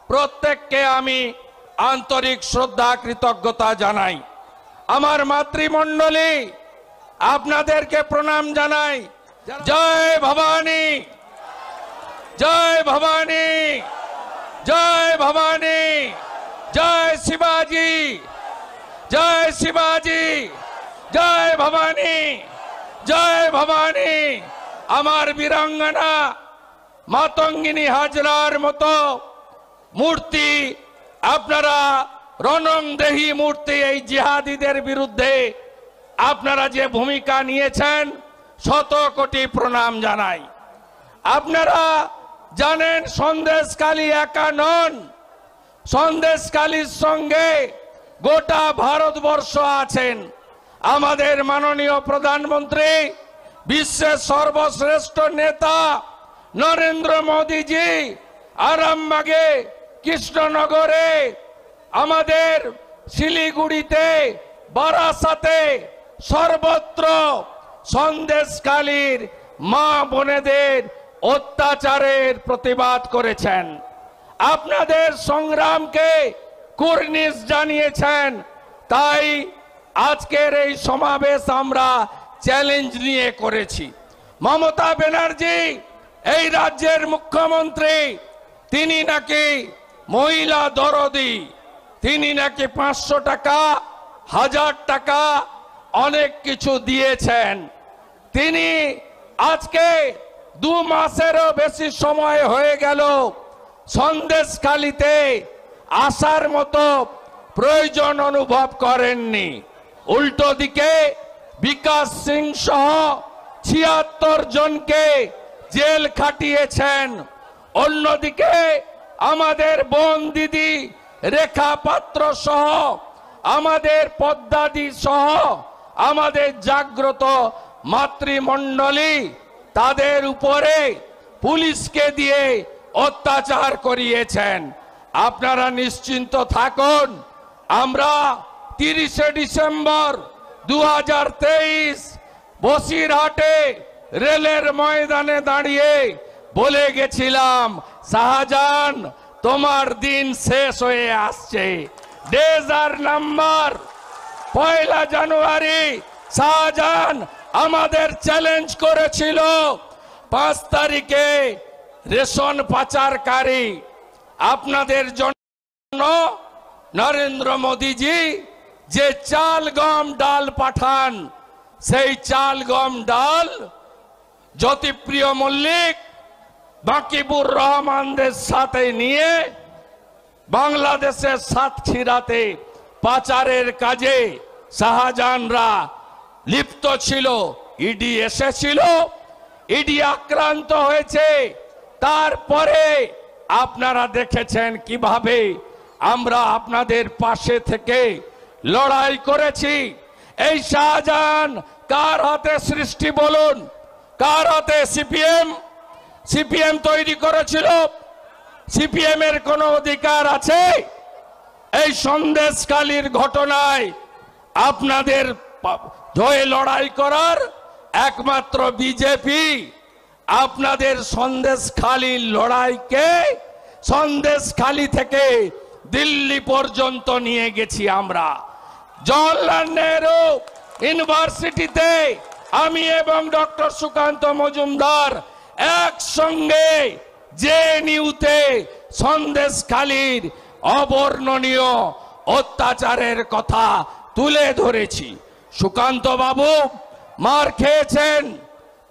প্রত্যেককে আমি আন্তরিক শ্রদ্ধা কৃতজ্ঞতা জানাই। আমার মাতৃমণ্ডলী আপনাদেরকে প্রণাম জানাই। জয় ভবানী, জয় ভবানী, জয় ভবানী, জয় শিবাজি, জয় শিবাজি, জয় ভবানী, জয় ভবানী। আমার বীরাঙ্গনা মাতঙ্গিনী হাজরার মতো মূর্তি আপনারা রণংদেহী মূর্তি এই জিহাদিদের বিরুদ্ধে আপনারা যে ভূমিকা নিয়েছেন শত কোটি প্রণাম জানাই। আপনারা জানেন সন্দেশখালী একা নন, সন্দেশখালীর সঙ্গে গোটা ভারতবর্ষ আছেন। আমাদের মাননীয় প্রধানমন্ত্রী, বিশ্বের সর্বশ্রেষ্ঠ নেতা নরেন্দ্র মোদীজি আরামবাগে, কৃষ্ণনগরে, আমাদের শিলিগুড়িতে, বারাসাতে, সর্বত্র সন্দেশখালীর মা বোনেদের অত্যাচারের প্রতিবাদ করেছেন। আপনাদের সংগ্রামকে কুর্নিশ জানিয়েছেন। তাই আজকের এই সমাবেশ আমরা চ্যালেঞ্জ নিয়ে করেছি। মমতা ব্যানার্জি এই রাজ্যের মুখ্যমন্ত্রী, তিনি নাকি মহিলা দরদি, তিনি নাকি 500 টাকা, 1000 টাকা অনেক কিছু দিয়েছেন। তিনি আজকে 2 মাসেরও বেশি সময় হয়ে গেল সন্দেশখালীতে আসার মতো প্রয়োজন অনুভব করেননি। উল্টো দিকে বিকাশ সিং সহ 76 জনকে জেল খাটিয়েছেন। অন্যদিকে আমাদের বোন দিদি রেখা পাত্র সহ, আমাদের পদ্মাদি সহ, আমাদের জাগ্রত মাতৃমণ্ডলী, তাদের উপরে পুলিশকে দিয়ে অত্যাচার করিয়েছেন। আপনারা নিশ্চিন্ত থাকুন, আমরা 30 ডিসেম্বর 2023 বসিরহাটে রেলের ময়দানে দাঁড়িয়ে বলে গেছিলাম, শাহজাহান তোমার দিন শেষ হয়ে আসছে। ডেজার নাম্বার 1 জানুয়ারি শাহজাহান আমাদের চ্যালেঞ্জ করেছিল 5 তারিখে রেশন পাচারকারী আপনাদের জন্য নরেন্দ্র মোদীজি যে চাল গম ডাল পাঠান, সেই চাল গম ডাল জ্যোতিপ্রিয় মল্লিক, বাকিবুর রহমানদের সাথে নিয়ে বাংলাদেশের সাতক্ষীরাতে পাচারের কাজে শাহজাহানরা লিপ্ত ছিল। ইডি এসেছিল, ইডি আক্রান্ত হয়েছে। তারপরে আপনারা দেখেছেন কিভাবে আমরা আপনাদের পাশে থেকে লড়াই করেছি। এই শাহজাহান কার হাতে সৃষ্টি বলুন? কার হাতে? সিপিএম তৈরি করেছিল। সিপিএম এর কোন অধিকার আছে এই সন্দেশখালীর ঘটনায় আপনাদের হয়ে লড়াই করার? একমাত্র বিজেপি। আপনাদের সন্দেশখালীর লড়াইকে সন্দেশখালী থেকে দিল্লি পর্যন্ত নিয়ে গেছি আমরা। জওহরলাল নেহরু ইউনিভার্সিটিতে আমি এবং ডক্টর সুকান্ত মজুমদার একসঙ্গে জেএনইউতে সন্দেশখালীর অবর্ণনীয় অত্যাচারের কথা তুলে ধরেছি। সুকান্ত বাবু মার খেয়েছেন,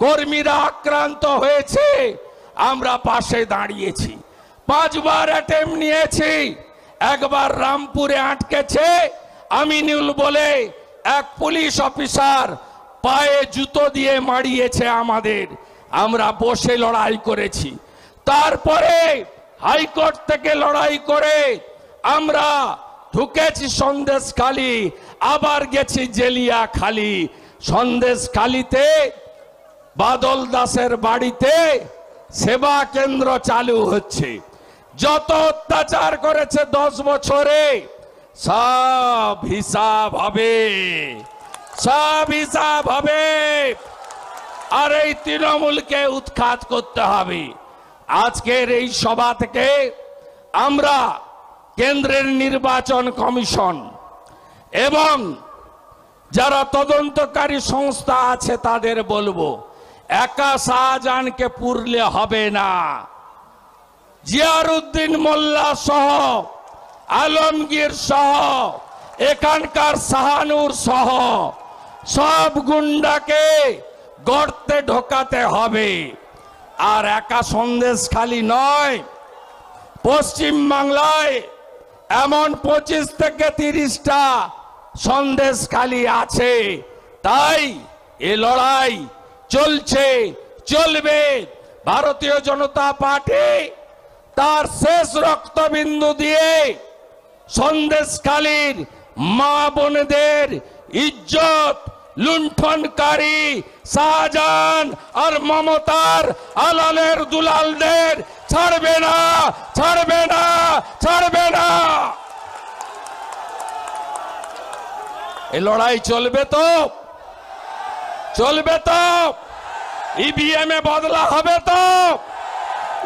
কর্মীরা আক্রান্ত হয়েছে, আমরা পাশে দাঁড়িয়েছি। 5 বার অ্যাটেম্প নিয়েছি। একবার রামপুরে আটকেছে আমিনুল বলে এক পুলিশ অফিসার, পায়ে জুতো দিয়ে মারিয়েছে আমাদের। আমরা বসে লড়াই করেছি। তারপরে হাইকোর্ট থেকে লড়াই করে আমরা ঢুকেছি সন্দেশখালী, আবার গেছি জেলিয়াখালী। সন্দেশখালীতে বাদল দাসের বাড়িতে সেবা কেন্দ্র চালু হচ্ছে। যত অত্যাচার করেছে 10 বছরে সব হিসাব হবে, সব হিসাব হবে। আর এই তৃণমূলকে উৎখাত করতে হবে। আজকের এই সভা থেকে আমরা কেন্দ্রের নির্বাচন কমিশন এবং যারা তদন্তকারী সংস্থা আছে তাদের বলবো, একা শাহজাহানকে পুরলে হবে না। জিয়ারউদ্দিন মোল্লা সহ, আলমগীর সহ, এখানকার শাহানুর সহ সব গুন্ডাকে গর্তে ঢোকাতে হবে। আর একা সন্দেশখালী নয়, পশ্চিম বাংলায় এমন 25 থেকে 30টা সন্দেশখালী আছে। তাই এ লড়াই চলছে, চলবে। ভারতীয় জনতা পার্টি তার শেষ রক্তবিন্দু দিয়ে সন্দেশখালীর মা বোনদের ইজ্জত লুণ্ঠনকারী শাহজাহান আর মমতার আলালের দুলালদের ছাড়বে না, ছাড়বে না, ছাড়বে না। এই লড়াই চলবে তো, চলবে তো। ইভিএম এ বদলা হবে তো,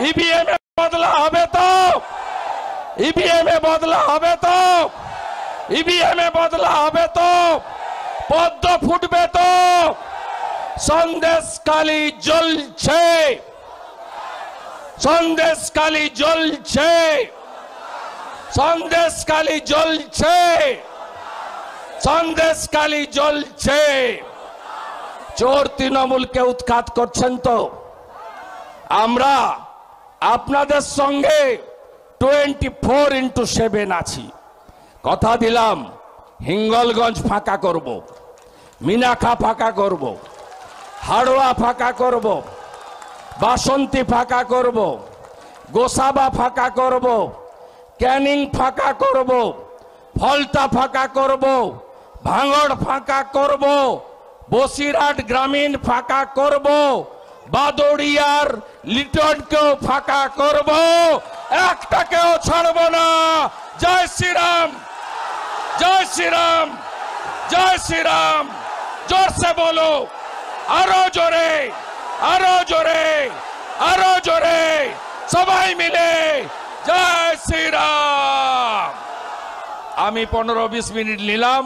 ইভিএম এ বদলা হবে তো, ইভিএম এ বদলা হবে তো, ইভিএম এ বদলা হবে তো, পদ্ম ফুটবে তো। সন্দেশখালী জ্বলছে, সন্দেশখালী জ্বলছে, সন্দেশখালী জ্বলছে, সন্দেশখালী জ্বলছে। চোর তৃণমূলকে উৎখাত করছেন তো। আমরা আপনাদের সঙ্গে 24x7 আছি। কথা দিলাম, হিঙ্গলগঞ্জ ফাঁকা করব, মিনাখা ফাঁকা করব, হাড়োয়া ফাঁকা করব, বাসন্তী ফাঁকা করব, গোসাবা ফাঁকা করব, ক্যানিং ফাঁকা করব, ফলতা ফাঁকা করব, ভাঙড় ফাঁকা করব, বসিরহাট গ্রামীণ ফাঁকা করব, বাদড়িয়ার লিটনকেও ফাঁকা করব, একটাকেও ছাড়ব না। জয় শ্রীরাম, জয় শ্রীরাম, জয় শ্রীরাম। জোরসে বলো, আরো জোরে, আরো জোরে, আরো জোরে, সবাই মিলে জয় শ্রীরাম। আমি 15-20 মিনিট নিলাম,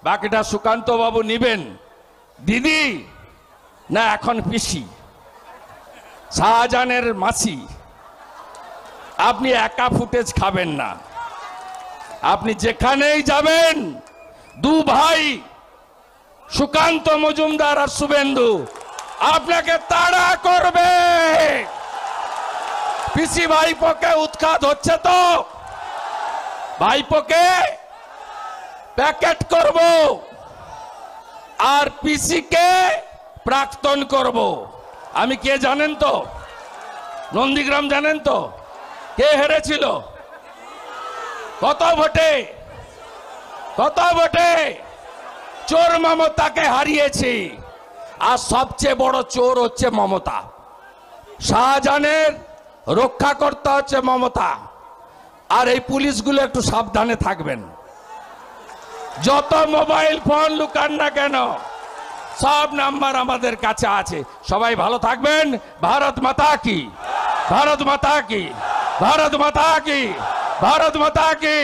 বাকিটা সুকান্ত বাবু নিবেন। দিদি না এখন পিসি, শাহজাহানের মাসি। আপনি একা ফুটেজ খাবেন না, আপনি যেখানেই যাবেন দু ভাই সুকান্ত মজুমদার আর শুভেন্দু আপনাকে তাড়া করবে। পিসি ভাইপোকে উৎখাত হচ্ছে তো, ভাইপোকে প্যাকেট করব আর পিসিকে প্রাক্তন করব। আমি কে জানেন তো? নন্দীগ্রাম জানেন তো? কে হেরেছিল? কত ভোটে? কত ভোটে? চোর মমতাকে হারিয়েছি। আর সবচেয়ে বড় চোর হচ্ছে মমতা। শাহজাহানের রক্ষাকর্তা হচ্ছে মমতা। আর এই পুলিশগুলো একটু সাবধানে থাকবেন। যত মোবাইল ফোন লুকান না কেন, সব নাম্বার আমাদের কাছে আছে। সবাই ভালো থাকবেন। ভারত মাতা কি, ভারত মাতা কি, ভারত মাতা কি, ভারত মাতা কি।